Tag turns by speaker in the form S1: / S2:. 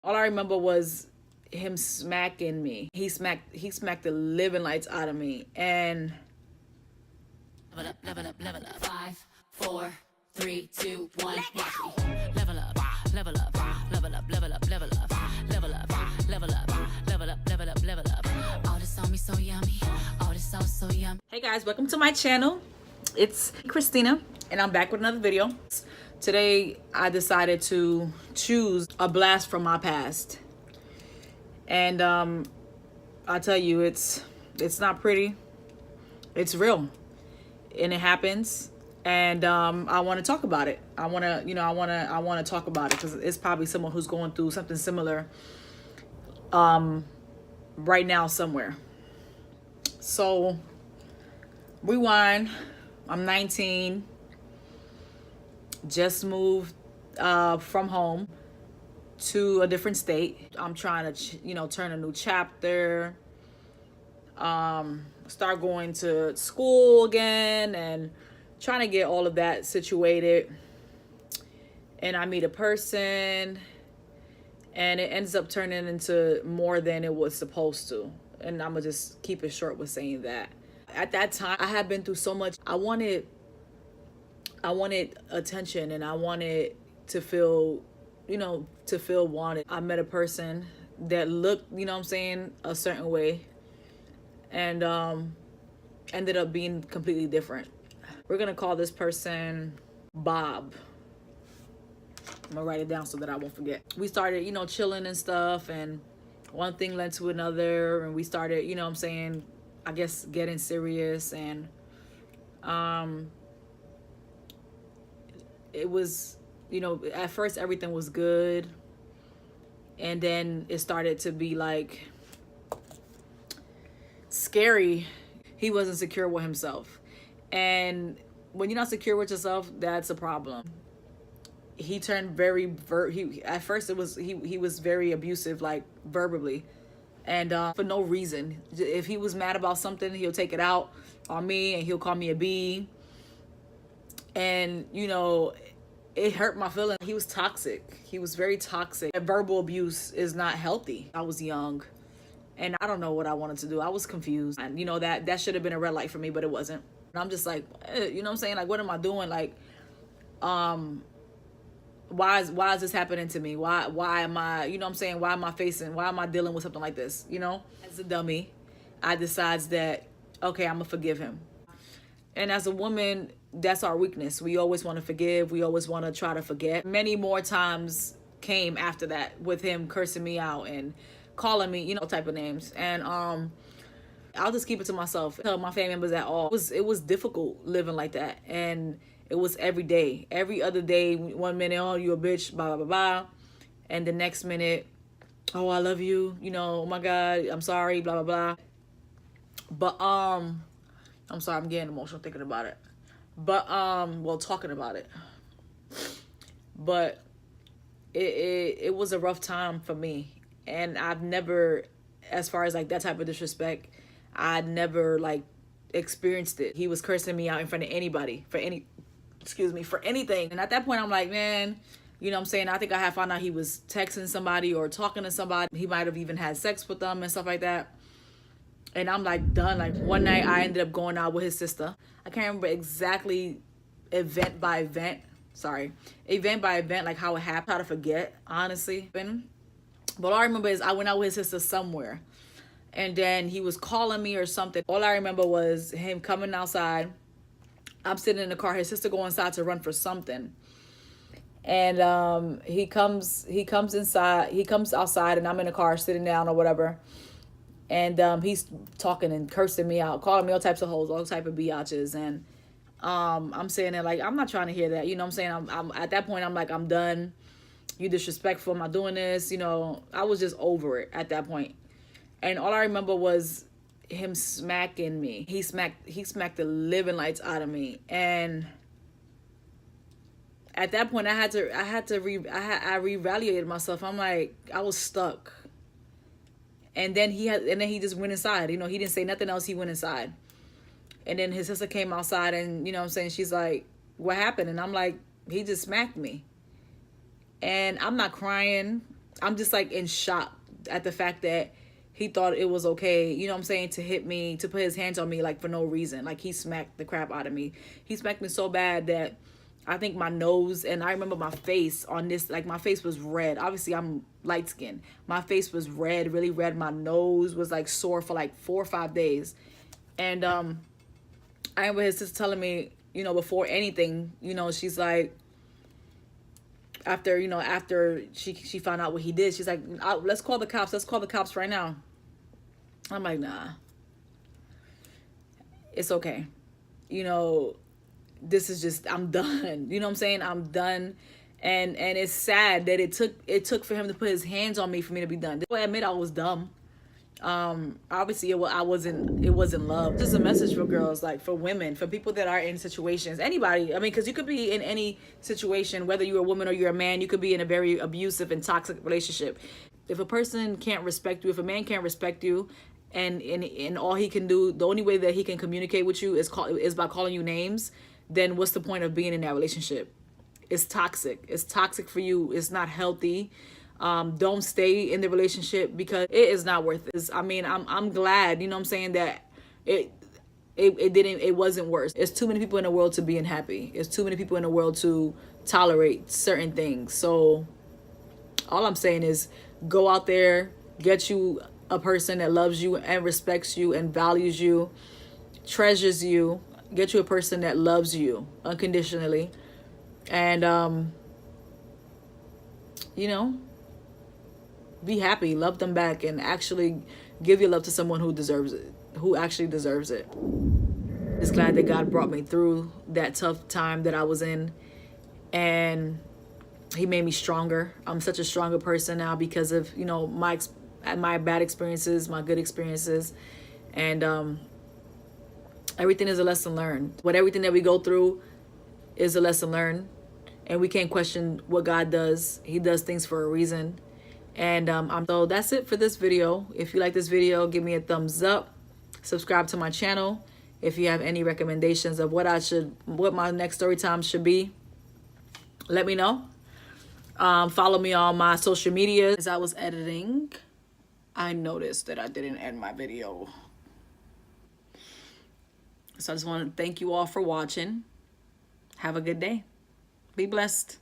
S1: All I remember was him smacking me. He smacked the living lights out of me. And
S2: level up, level up, level up. 5, 4, 3, 2, 1. Watch me. Level up, level up, level up, level up, level up, level up, level up, level up, level up, level up. All this on me so yummy. All this sauce so yummy.
S1: hey guys, welcome to my channel. It's Christina, and I'm back with another video. Today I decided to choose a blast from my past. And I tell you, it's not pretty. It's real. And it happens. And I want to talk about it. I want to talk about it because it's probably someone who's going through something similar right now somewhere. So rewind. I'm 19. Just moved from home to a different state. I'm trying to, turn a new chapter. Start going to school again and trying to get all of that situated. And I meet a person and it ends up turning into more than it was supposed to. And I'm gonna just keep it short with saying that. At that time, I had been through so much. I wanted attention, and I wanted to feel, wanted. I met a person that looked, a certain way, and ended up being completely different. We're gonna call this person Bob. I'm gonna write it down so that I won't forget. We started, chilling and stuff, and one thing led to another, and we started, I guess getting serious. And it was, at first everything was good, and then it started to be like scary. He wasn't secure with himself, and when you're not secure with yourself, that's a problem. He turned at first it was he was very abusive, like verbally, and for no reason. If he was mad about something, he'll take it out on me, and he'll call me a B. And it hurt my feelings. He was toxic. He was very toxic. And verbal abuse is not healthy. I was young, and I don't know what I wanted to do. I was confused, and that should have been a red light for me, but it wasn't. And I'm just like, like, what am I doing? Like, why is this happening to me? Why am I, why am I dealing with something like this? As a dummy, I decides that, okay, I'm gonna forgive him. And as a woman, that's our weakness. We always want to forgive. We always want to try to forget. Many more times came after that with him cursing me out and calling me, type of names. And I'll just keep it to myself. Tell my family members at all. It was difficult living like that. And it was every day. Every other day, 1 minute, oh, you a bitch, blah, blah, blah, blah. And the next minute, oh, I love you. Oh my God, I'm sorry, blah, blah, blah. But I'm sorry, I'm getting emotional thinking about it. But talking about it. But it was a rough time for me. And I've never, as far as like that type of disrespect, I never like experienced it. He was cursing me out in front of anybody for anything. And at that point I'm like, man, I think I had found out he was texting somebody or talking to somebody. He might have even had sex with them and stuff like that. And I'm like done. Like one night I ended up going out with his sister. I can't remember exactly event by event, like how it happened. I try to forget, honestly. But all I remember is I went out with his sister somewhere, and then he was calling me or something. All I remember was him coming outside. I'm sitting in the car, his sister go inside to run for something. And he comes outside, and I'm in the car sitting down or whatever. And he's talking and cursing me out, calling me all types of hoes, all type of biatches. And I'm saying that like, I'm not trying to hear that. I'm at that point, I'm like, I'm done. You disrespectful. I'm not doing this. I was just over it at that point. And all I remember was him smacking me. He smacked the living lights out of me. And at that point, I reevaluated myself. I'm like, I was stuck. And then he just went inside. He didn't say nothing else. He went inside. And then his sister came outside, and she's like, what happened? And I'm like, he just smacked me. And I'm not crying. I'm just like in shock at the fact that he thought it was okay, you know what I'm saying, to hit me, to put his hands on me, like, for no reason. Like, he smacked the crap out of me. He smacked me so bad that I think my nose, and I remember my face on this, like, my face was red. Obviously, I'm light skinned. My face was red, really red. My nose was like sore for like 4 or 5 days. And I remember his sister telling me, you know, before anything, you know, she's like, after, you know, after she found out what he did, she's like, let's call the cops. Let's call the cops right now. I'm like, nah, it's okay. You know, this is just, I'm done. You know what I'm saying? I'm done. And it's sad that it took for him to put his hands on me for me to be done. I admit I was dumb. Obviously it wasn't love. Just a message for girls, like, for women, for people that are in situations, anybody. I mean, because you could be in any situation, whether you're a woman or you're a man. You could be in a very abusive and toxic relationship. If a person can't respect you, if a man can't respect you, and all he can do, the only way that he can communicate with you is by calling you names, then what's the point of being in that relationship? It's toxic. It's toxic for you. It's not healthy. Don't stay in the relationship because it is not worth it. I mean, I'm glad, you know what I'm saying, that it wasn't worse. There's too many people in the world to be unhappy. There's too many people in the world to tolerate certain things. So all I'm saying is go out there, get you a person that loves you and respects you and values you, treasures you. Get you a person that loves you unconditionally. And, you know, be happy, love them back, and actually give your love to someone who deserves it, who actually deserves it. Just glad that God brought me through that tough time that I was in, and he made me stronger. I'm such a stronger person now because of, you know, my bad experiences, my good experiences, and everything is a lesson learned. Everything that we go through is a lesson learned, and we can't question what God does. He does things for a reason. And so that's it for this video. If you like this video, give me a thumbs up. Subscribe to my channel. If you have any recommendations of what my next story time should be, let me know. Follow me on my social media. As I was editing, I noticed that I didn't end my video. So I just want to thank you all for watching. Have a good day. Be blessed.